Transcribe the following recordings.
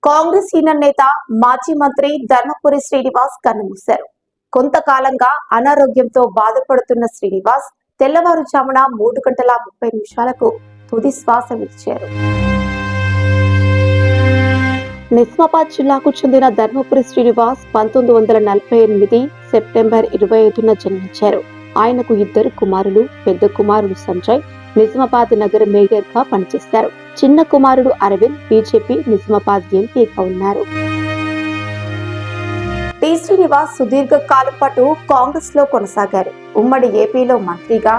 Congress senior నేత మాజీ మంత్రి ధర్మపురి శ్రీనివాస్ కన్నుమూశారు. కొంతకాలంగా అనారోగ్యంతో బాధపడుతున్న శ్రీనివాస్ తెల్లవారుజామున 3:30 తుది శ్వాస విడిచారు. నిజామాబాద్ జిల్లాకు చెందిన ధర్మపురి శ్రీనివాస్ 1948 సెప్టెంబర్ 25న జన్మించారు. ఆయనకు ఇద్దరు కుమారులు. పెద్ద కుమారుడు సంజయ్ నిజామాబాద్ నగర మేయర్ గా పనిచేస్తారు. చిన్న కుమారుడు అరవింద్ బీజేపీ నిజామాబాద్ ఎంపీగా ఉన్నారు. టి శ్రీనివాస్ సుదీర్ఘ కాలం పాటు కాంగ్రెస్ లో కొనసాగారు. ఉమ్మడి ఏపీలో మంత్రిగా,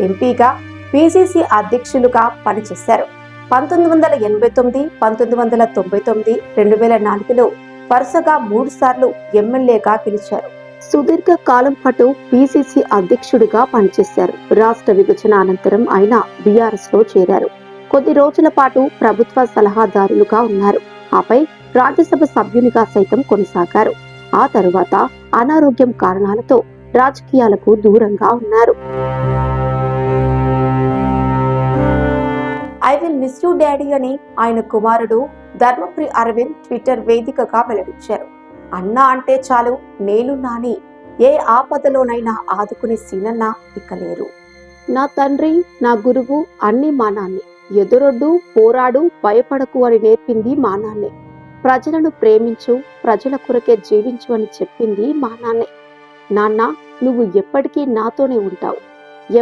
ఎంపీగా, పిసిసి అధ్యక్షులుగా పనిచేశారు. 1989, 1999, 2004లో వరుసగా 3 సార్లు ఎమ్మెల్యేగా గెలిచారు. సుదీర్ఘ కాలం పాటు పిసిసి అధ్యక్షుడిగా పనిచేశారు. రాష్ట్ర విభజన అనంతరం ఆయన బీఆర్ఎస్ లో చేరారు. కొద్ది రోజుల పాటు ప్రభుత్వ సలహాదారులుగా ఉన్నారు. ఆపై రాజ్యసభ సభ్యునిగా సైతం కొనసాగారు. ఆ తరువాత అనారోగ్యం కారణాలతో రాజకీయాలకు దూరంగా ఉన్నారు. I will miss you daddy అని ఆయన కుమారుడు ధర్మపురి అరవింద్ ట్విట్టర్ వేదికగా వెల్లడించారు. అన్నా అంటే చాలు నేనున్నాని, ఏ ఆపదలోనైనా ఆదుకునే సీనన్న ఇక లేరు. నా తండ్రి, నా గురువు, అన్ని మా నాన్నే. ఎదురొడ్డు, పోరాడు, భయపడకు అని నేర్పింది మా నాన్నే. ప్రజలను ప్రేమించు, ప్రజల కొరకే జీవించు అని చెప్పింది మా నాన్నే. నాన్న, నువ్వు ఎప్పటికీ నాతోనే ఉంటావు,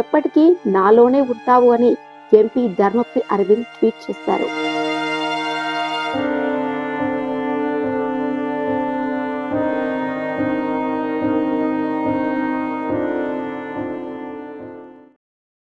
ఎప్పటికీ నాలోనే ఉంటావు అని ఎంపీ ధర్మపురి అరవింద్ ట్వీట్ చేశారు.